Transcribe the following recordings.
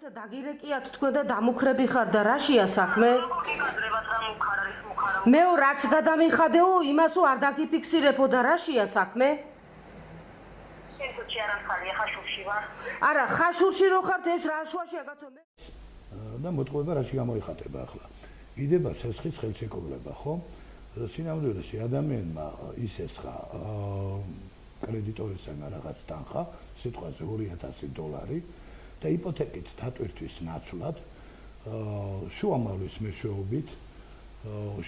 რაღაცა დაგირეკიათ თქვენ და დამუქრები ხარ და რაშია საქმე? მეო რაც გადამიხადეო, იმასო არ დაგიფიქსირებო და რაშია საქმე? არა, ხაშურში რო ხართ ეს რა შუაშია კაცო მე? და მოტყუება რაში გამოიხატება ახლა? იდება სესხის ხელშეკრულება, ხო? სინამდვილეში ადამიანმა ისესხა კრედიტორისგან რაღაც თანხა, სიტყვაზე $2000 და იპოთეკით დატვირთვის ნაცვლად შუამავლის მეშვეობით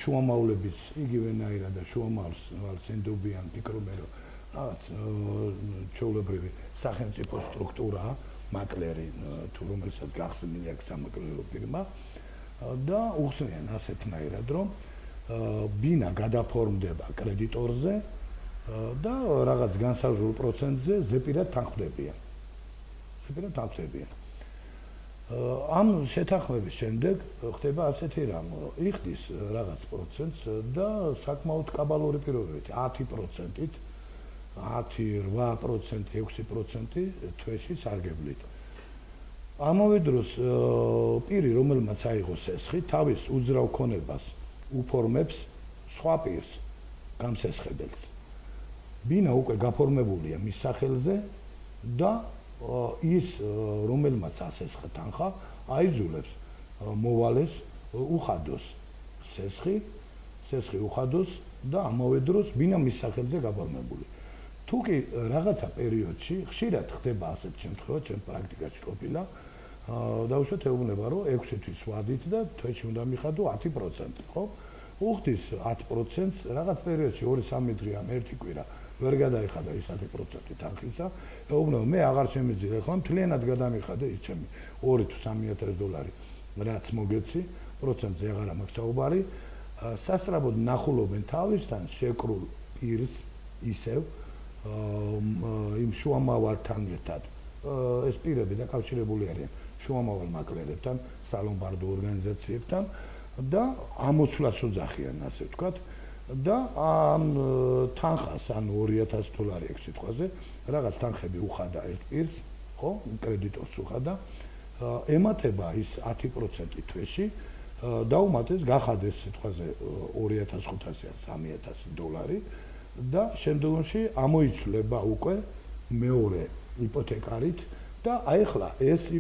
შუამავლების იგივენაირად და შუამავლს ენდობიან ფიქრობენ რომ რაღაც ჩვეულებრივი სახელმწიფო სტრუქტურაა მაკლერი თუ რომელსაც გახსნილი აქვს სამაკლერო ფირმა და უხსნიან ასეთნაირად რომ ბინა გადაფორმდება კრედიტორზე და რაღაც განსაზღვრულ პროცენტზე ზეპირად თანხმდებიან. ამ შეთანხმების შემდეგ ხდება ასეთი რამ, იხდის რაღაც პროცენტს და საკმაოდ კაბალური პირობებით 10%-ით 10, 8%, 6% თვეში სარგებლით. ამავე დროს პირი, რომელმაც აიღო სესხი, თავის უძრავ ქონებას უფორმებს სხვა პირს, გამსესხებელს. ბინა უკვე გაფორმებულია მის სახელზე და ის რომელმაც ასესხა თანხა აიძულებს მოვალეს უხადოს სესხი უხადოს და ამავე დროს ბინა მის სახელზე გაფორმებული. თუ კი რაღაცა პერიოდში ხშირად ხდება ასეთ შემთხვევაში, ჩემ პრაქტიკაში ყოფილა, დავუშვათ ეუბნება რომ 6 თვის ვადით და თვეში უნდა მიხადო 10%, ხო? უხდის 10%-ს რაღაც პერიოდში 2-3 დღე ან 1 კვირა ვერ გადაიხადა ის 10% თანხისა, ეუბნება მე აღარ შემიძლია ხო მთლიანად გადამიხადე ის ჩემი 2 თუ $3000 რაც მოგეცი, პროცენტზე აღარ მაქვს საუბარი, სასწრაფოდ ნახულობენ თავისთან შეკრულ პირს ისევ იმ შუამავალთან ერთად. ეს პირები დაკავშირებული არიან შუამავალ მაკლერებთან, სალომბარდო ორგანიზაციებთან და ამოცვლას უძახიან, ასე ვთქვათ. და ამ თანხას ან $2000 ეგ სიტყვაზე რაღაც თანხები უხადა ერთ პირს, ხო, კრედიტორს უხადა, ემატება ის 10% თვეში, დაუმატეს გახადეს სიტყვაზე $2500 ან $3000 და შემდგომში ამოიცვლება უკვე მეორე იპოთეკარით და აიხლა ეს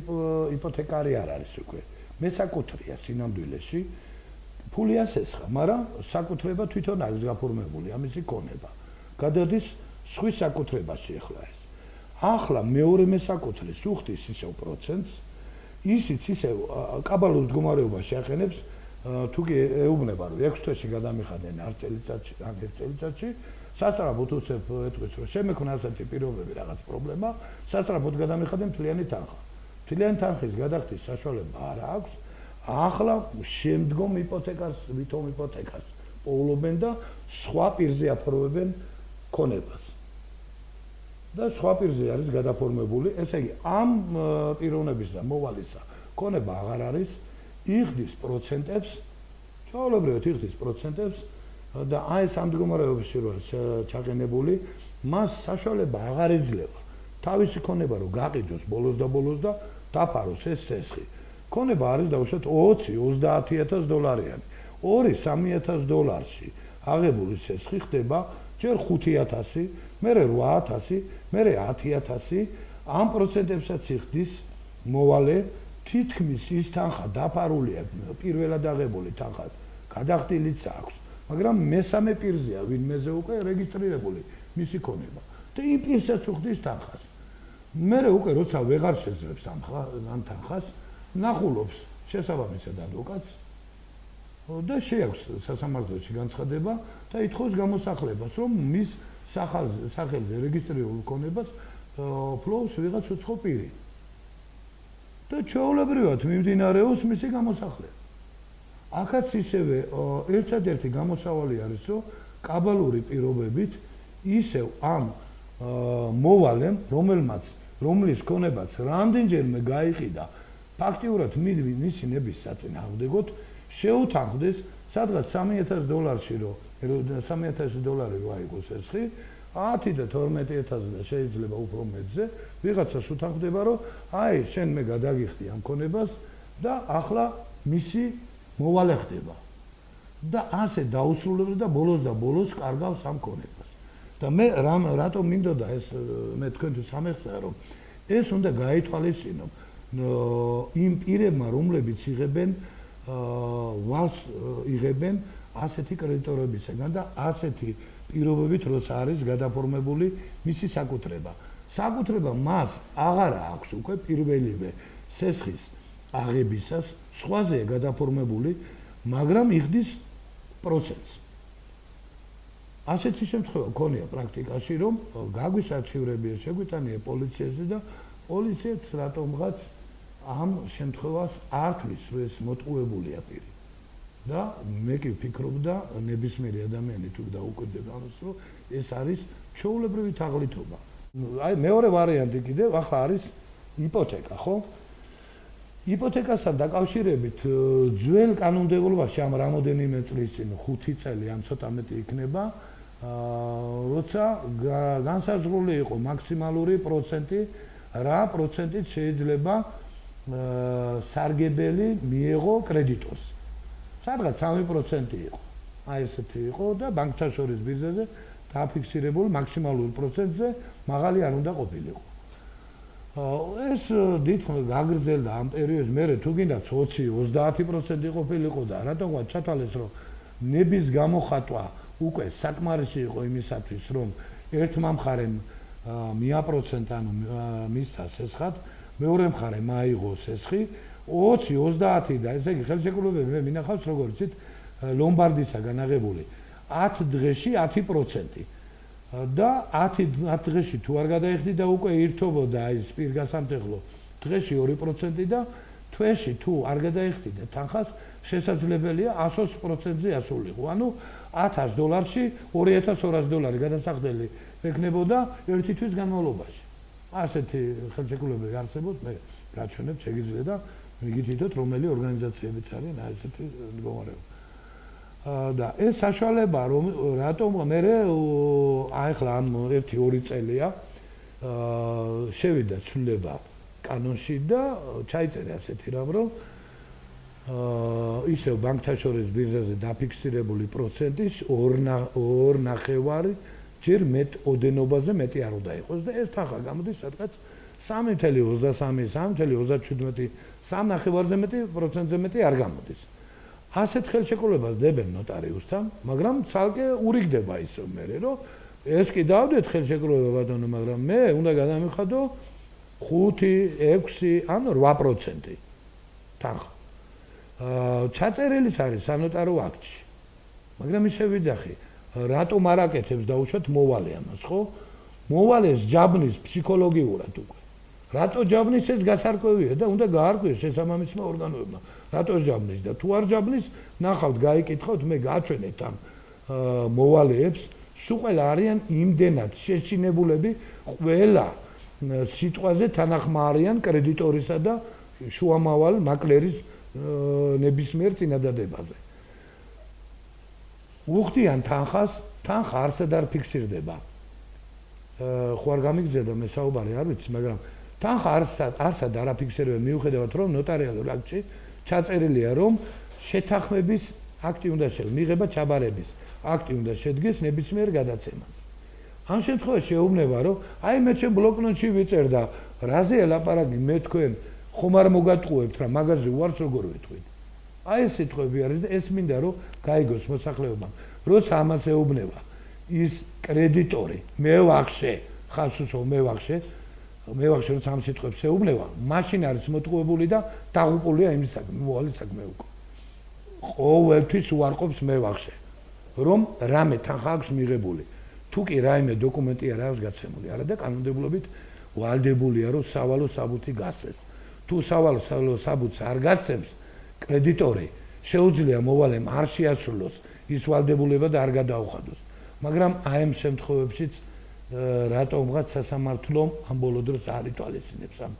იპოთეკარი არ არის უკვე მესაკუთრეა სინამდვილეში ფული ასესხა, მაგრამ საკუთრება თვითონ არის გაფორმებული, ამისი ქონება. გადადის სხვის საკუთრებაში ახლა ეს. ახლა მეორე მესაკუთრეს უხდის ისევ პროცენტს, ისიც ისევ კაბალურ მდგომარეობაში აყენებს, თუ კი ეუბნება რომ 6 თვეში გადამიხადენ არ წელიწადში, ან 1 წელიწადში, სასწრაფოდ უცებ ეთქვის რომ შემექნა ასეთი პირობები რაღაც პრობლემა, სასწრაფოდ გადამიხადენ მთლიანი თანხა. მთლიანი თანხის გადახდის საშუალება არ აქვს. ახლა შემდგომ იპოთეკას, ვითომ იპოთეკას პოულობენ და სხვა პირზე აფორმებენ ქონებას. და სხვა პირზე არის გადაფორმებული, ესე იგი ამ პიროვნების და მოვალისა ქონება აღარ არის, იხდის პროცენტებს, ჩვეულებრივად იხდის პროცენტებს და აი ეს ამ მდგომარეობაში რო ჩაყენებული, მას საშუალება აღარ ეძლევა თავისი ქონება რომ გაყიდოს ბოლოს და დაფაროს ეს სესხი. ქონება არის დავუშვათ $20,000-30,000-იანი. $2-3000-ში აღებული სესხი ხდება ჯერ 5000, მერე 8000, მერე 10000, ამ პროცენტებსაც იხდის მოვალე თითქმის ის თანხა დაფარულია პირველად აღებული თანხა გადახდილიც აქვს, მაგრამ მესამე პირზეა ვინმეზე უკვე რეგისტრირებული მისი ქონება და იმ პირსაც უხდის თანხას. მერე უკვე როცა ვეღარ შეძლებს ამ თანხას ნახულობს შესაბამისად ადვოკატს და შეაქვს სასამართლოში განცხადება და ითხოვს გამოსახლებას, რომ მის სახელზე რეგისტრირებულ ქონებას ფლობს ვიღაც უცხო პირი. და ჩვეულებრივად მიმდინარეობს მისი გამოსახლება. აქაც ისევე ერთადერთი გამოსავალი არის, რომ კაბალური პირობებით ისევ ამ მოვალემ, რომლის ქონებას რამდენჯერმე გაიყიდა ფაქტიურად მისი ნების საწინააღმდეგოდ შეუთანხმდეს სადღაც $3000-ში $3000 რო აიღოს სესხი, 10 და 12000 და შეიძლება უფრო მეტზე, ვიღაცას უთანხმდება, რომ აი, შენ მე გადაგიხდი ამ ქონებას და ახლა მისი მოვალე ხდება. და ასე დაუსრულებს და ბოლოს კარგავს ამ ქონებას. და მე რატომ მინდოდა ეს მე თქვენთვის სამეხსაა, რომ ეს უნდა გაითვალისწინო იმ პირებმა, რომლებიც იღებენ ვალს იღებენ ასეთი კრედიტორებისგან და ასეთი პირობებით, როცა არის გადაფორმებული მისი საკუთრება. საკუთრება მას აღარ აქვს უკვე პირველივე სესხის აღებისას, სხვაზეა გადაფორმებული, მაგრამ იხდის პროცესს. ასეთი შემთხვევა ქონია პრაქტიკაში, რომ გაგვისარჩივრებია, შეგვიტანია პოლიციაზე და პოლიციაც რატომღაც ამ შემთხვევას ართვლის, რომ ეს მოტყუებულია პირი. და მე კი ვფიქრობ და ნებისმიერი ადამიანი თუ დაუკვირდება ამას, რომ ეს არის ჩვეულებრივი თაღლითობა. აი მეორე ვარიანტი კიდევ ახლა არის იპოთეკა, ხო? იპოთეკასთან დაკავშირებით ძველ კანონმდებლობაში ამ რამოდენიმე წლის წინ 5 წელი ან ცოტა მეტი იქნება, როცა განსაზღვრული იყო მაქსიმალური პროცენტი, რა პროცენტით შეიძლება სარგებელი მიეღო კრედიტორს. სადღაც 3% იყო. აი ესეთი იყო და ბანკთა შორის ბიზნესზე დაფიქსირებული მაქსიმალური პროცენტზე მაღალი არ უნდა ყოფილიყო. ეს დიდხანს გაგრძელდა ამ პერიოდს, მერე თუ გინდათ 20-30% ყოფილიყო და რატომღაც ჩათვალეს, რომ ნების გამოხატვა უკვე საკმარისი იყო იმისათვის, რომ ერთმა მხარემ მიაპროცენტა, ანუ მისცა სესხად, მეორე მხარემ აიღო სესხი 20-30 და ესე იგი ხელშეკრულებები მე მინახავს როგორც იცით ლომბარდისაგან აღებული 10 დღეში 10% და 10 დღეში თუ არ გადაიხდი და უკვე ირთობოდა ის პირგასამტეხლო დღეში 2% და თვეში თუ არ გადაიხდი და თანხას შესაძლებელია 120%-ზე ასულიყო. ანუ $1000-ში $2200 გადასახდელი ექნებოდა ერთი თვის განმავლობაში. ასეთი ხელშეკრულებები არსებობს, მე გაჩვენებ, შეგიძლია და მიგითითოთ რომელი ორგანიზაციებიც არის ასეთი მდგომარეობა. და ეს საშუალება რომ რატომ მე ახლა ამ 1-2 წელია შევიდა ცვლილება კანონში და ჩაიწერე ასეთი რამ რომ ისევ ბანკთა შორის ბირჟაზე დაფიქსირებული პროცენტის 2.5 ჯერ მეტ ოდენობაზე მეტი არ უნდა იყოს და ეს თანხა გამოდის სადღაც 3.23, 3.37, 3.5-ზე მეტი პროცენტზე მეტი არ გამოდის. ასეთ ხელშეკრულებას დებენ ნოტარიუსთან, მაგრამ ცალკე ურიგდება ისო მე, რომ ეს კი დავდეთ ხელშეკრულება ბატონო, მაგრამ მე უნდა გადამიხადო 5, 6, ან 8% თანხა. ჩაწერილიც არის სანოტარო აქტში. მაგრამ ისე ვიძახი, რატომ არ აკეთებს დაუშვათ მოვალე ამას, ხო? მოვალეს ჯაბნის ფსიქოლოგიურად უკვე. რატო ჯაბნის ეს გასარკვევია და უნდა გაარკვიეს შესაბამისმა ორგანოებმა. რატო ჯაბნის და თუ არ ჯაბნის, ნახავთ, გაიკითხავთ, მე გაჩვენეთ ამ მოვალეებს, სულ ყველა არიან იმდენად შეჩინებულები, ყველა სიტყვაზე თანახმა არიან კრედიტორისა და შუამავალ მაკლერის ნებისმიერ წინადადებაზე. უხდიან თანხას, თანხა არსად არ ფიქსირდება. ხო არ გამიგზავნა მე საუბარი არ ვიცი, მაგრამ თანხა არსად არ აფიქსირება მიუხედავად რომ ნოტარიალურ აქტში ჩაწერილია რომ შეთანხმების აქტი უნდა მიღება ჩაბარების აქტი უნდა შედგეს ნებისმიერ გადაცემას. ამ შემთხვევაში შეუბნება რომ აი მე ჩემ ბლოკნოტში ვიწერ და რაზე ელაპარაკი მე თქვენ ხომ არ მოგატყუებთ რა მაგაზე უარს როგორ ვეთქვით. აი ეს სიტყვები არის და ეს მინდა რომ გაიგოს მოსახლეობამ. როცა ამას ეუბნება ის კრედიტორი მე ვახშე ხასუსო მე ვახშე როცა ამ სიტყვებს ეუბნება მაშინ არის მოტყუებული და დაღუპულია იმის საქმე მოვალე საქმე უკვე ყოველთვის უარყოფს მე ვახშე რომ რამე თანხა აქვს მიღებული თუ კი რაიმე დოკუმენტი არ აქვს გაცემული არა და კანონმდებლობით ვალდებულია რომ სავალო საბუთი გასცეს თუ სავალო საბუთს არ გასცემს კრედიტორი შეუძლია მოვალემ არ შეასრულოს ის ვალდებულება და არ გადაუხადოს მაგრამ აი ამ შემთხვევებშიც რატომღაც სასამართლომ ამ ბოლო დროს არ ითვალისწინებს ამ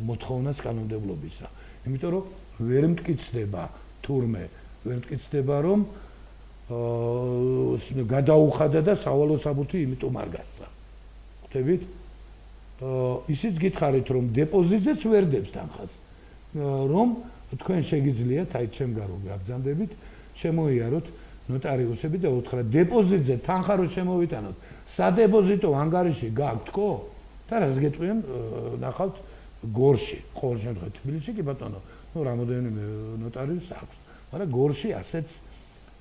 მოთხოვნას კანონმდებლობისა. იმიტომ რომ ვერ მტკიცდება თურმე, ვერ მტკიცდება რომ გადაუხადა და სავალო საბუთი იმიტომ არ გასცა. ხვდებით? ისიც გითხარით რომ დეპოზიტზეც ვერ დებს თანხას. რომ თქვენ შეგიძლიათ აი ჩემგარო გაგზანდებით, შემოიაროთ ნოტარიუსები და უთხრათ დეპოზიტზე თანხა რო შემოვიტანოთ, სადეპოზიტო ანგარიში გაქვთ ხო? და რას გეტყვიან, ნახავთ გორში, ყოველ შემთხვევაში თბილისში კი ბატონო, ნუ რამოდენიმე ნოტარიუსს აქვს, მაგრამ გორში ასეც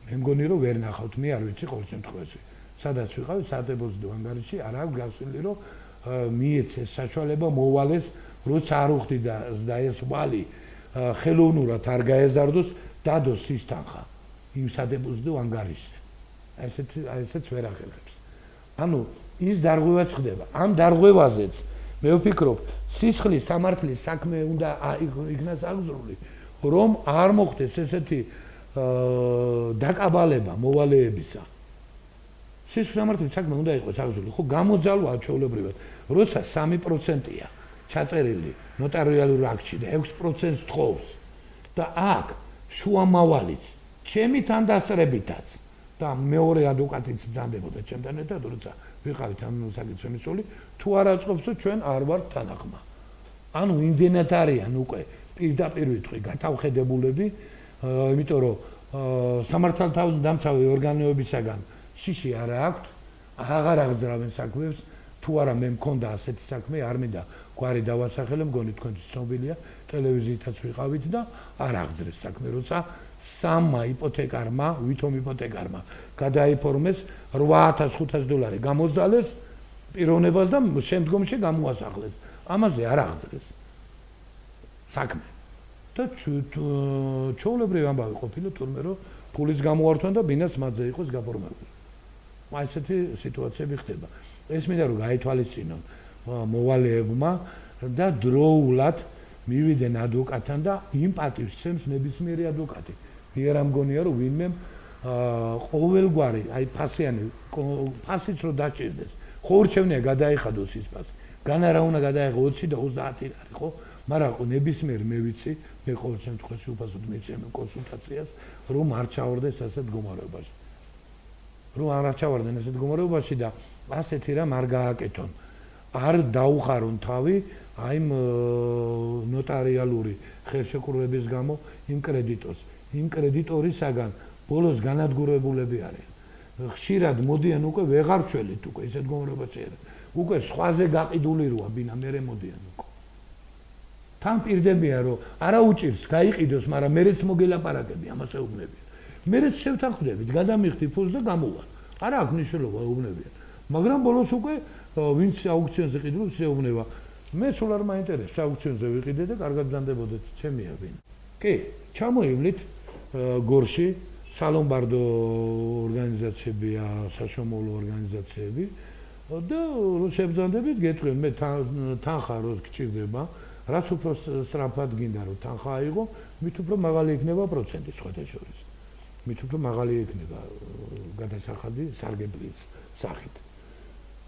მე მგონი რომ ვერ ნახავთ, მე არ ვიცი ყოველ შემთხვევაში. სადაც ვიყავი, სადეპოზიტო ანგარიში არ აქვს გასული რომ მიეცეს საშუალება მოვალეს, როცა არ უხდი და ეს ვალი ხელოვნურად არ გაეზარდოს, დადოს ის თანხა იმ სადეპოზიტო ანგარიშზე. ესეც ვერ ახერხებს. ანუ ის დარღვევაც ხდება. ამ დარღვევაზეც მე ვფიქრობ, სისხლის სამართლის საქმე უნდა იქნას აღძრული, რომ არ მოხდეს ესეთი დაკაბალება მოვალეებისა. სისხლის სამართლის საქმე უნდა იყოს აღძრული, ხო გამოძალვა ჩვეულებრივად, როცა 3%-ია ჩაწერილი ნოტარიალურ აქტში და 6% თხოვს და აქ შუამავალიც ჩემი თანდასწრებითაც და მეორე ადვოკატიც ბრძანდებოდა ჩემთან ერთად, როცა ვიყავით ამ საკითხის შემოსული, თუ არ აწყობსო ჩვენ არ ვართ თანახმა. ანუ იმდენად არიან უკვე პირდაპირ ვიტყვი გათავხედებულები, იმიტომ რომ სამართალდამცავი ორგანოებისაგან შიში არ აქვთ, აღარ აღძრავენ საქმეებს, თუ არა მე მქონდა ასეთი საქმე, არ მინდა გვარი დავასახელე, მგონი თქვენთვის ცნობილია, ტელევიზიითაც ვიყავით და არ აღძრეს საქმე, როცა სამმა იპოთეკარმა, ვითომ იპოთეკარმა გადაიფორმეს $8,500 გამოძალეს პიროვნებას და შემდგომში გამოასახლეს. ამაზე არ აღძრეს საქმე. და ჩვეულებრივ ამბავი ყოფილა თურმე რომ ფულის გამოართვან და ბინას მათზე იყოს გაფორმებული. აი ესეთი სიტუაციები ხდება. ეს მინდა რომ გაითვალისწინონ მოვალეებმა და დროულად მივიდნენ ადვოკატთან და იმ პატივს სცემს ნებისმიერი ადვოკატი. მე არ მგონია რომ ვინმე ყოველგვარი აი ფასიც რო დაჭირდეს. ხო ურჩევნია გადაიხადოს ის ფასი. განა რა უნდა გადაიღო 20 და 30 არის ხო? მაგრამ ნებისმიერ მე ვიცი, მე ყოველ შემთხვევაში უფასოდ მიცემ კონსულტაციას, რომ არ ჩავარდეს ასეთ მდგომარეობაში. რომ არ ჩავარდნენ ასეთ მდგომარეობაში და ასეთი რამ არ გააკეთონ. არ დაუხარონ თავი აი ნოტარიალური ხელშეკრულების გამო იმ კრედიტორს. იმ კრედიტორისაგან ბოლოს განადგურებულები არიან. ხშირად მოდიან უკვე ვეღარ შველით უკვე ისეთ მდგომარეობაში არა. უკვე სხვაზე გაყიდული როა ბინა მერე მოდიან უკვე. თან პირდებიან რომ არა უჭირს გაიყიდოს, მაგრამ მერეც მოგელაპარაკები ამას ეუბნებიან. მერეც შევთანხმდებით, გადამიხდი ფულს და გამოვა. არა აქვს მნიშვნელობა ეუბნებიან. მაგრამ ბოლოს უკვე ვინც აუქციონზე ყიდულობს ეუბნება. მე სულ არ მაინტერესებს აუქციონზე ვიყიდე და კარგად ბრძანდებოდეთ ჩემია ვინ. კი, ჩამოივლით გორში სალომბარდო ორგანიზაციებია, საშუალო ორგანიზაციები და შევბრძანდებით, გეტყვი მე თანხა რო გჭირდება, რაც უფრო სწრაფად გინდა რომ თანხა აიღო, მით უფრო მაღალი იქნება პროცენტი სხვათა შორის. მით უფრო მაღალი იქნება გადასახადი სარგებლის სახით.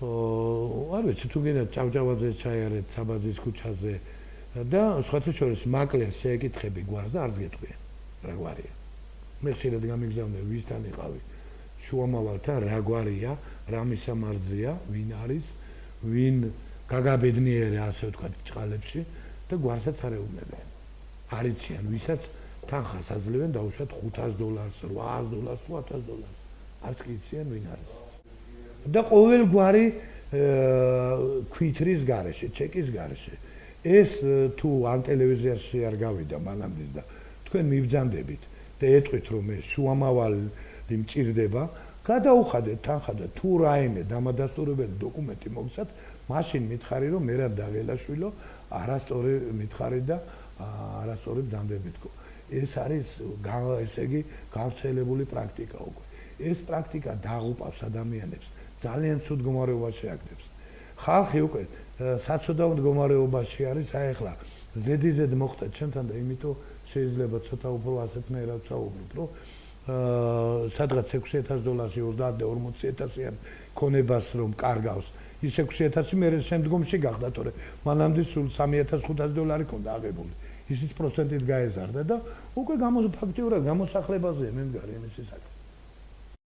არ ვიცი თუ გინდა ჭავჭავაძე ჩაიარეთ საბაძის ქუჩაზე და სხვათა შორის მაკლერს შეეკითხები გვარზე არც გეტყვიან რა გვარია. მე შეიძლება გამიგზავნე ვისთან იყავი შუამავალთან რა გვარია, რა მისამართზეა, ვინ არის, ვინ გაგაბედნიერე ასე ვთქვათ ჭყალებში და გვარსაც არ ეუბნებიან. არიციან ვისაც თანხას აძლევენ დაუშვათ $500, $800, $1000. არც კი იციან ვინ არის. და ყოველგვარი ქვითრის გარეშე, ჩეკის გარეშე. ეს თუ ან ტელევიზიაში არ გავიდა მანამდე და თქვენ მიბრძანდებით და ეტყვით რომ ეს შუამავალი მჭირდება, გადაუხადეთ თანხა და თუ რაიმე დამადასტურებელი დოკუმენტი მოგცათ, მაშინ მითხარი რომ მე რა დაღელაშვილო, არასწორი მითხარი და არასწორი ბრძანდებით გო. ეს არის ესე იგი გავრცელებული პრაქტიკა უკვე. ეს პრაქტიკა დაღუპავს ადამიანებს. ძალიან ცუდ მდგომარეობაში აკეთებს. ხალხი უკვე საცოდავ მდგომარეობაში არის, აი ახლა ზედიზედ მოხდა ჩემთან და იმიტომ შეიძლება ცოტა უფრო ასეთნაირად ვსაუბრობ, რომ სადღაც $6,000-ში 30 და 40,000-იან ქონებას რომ კარგავს, ის 6,000 მე შემდგომში გახდა, თორე მანამდე სულ $3,500 ქონდა აღებული. ისიც პროცენტით გაეზარდა და უკვე ფაქტიურად გამოსახლებაზეა მე მგარი იმის საკითხი.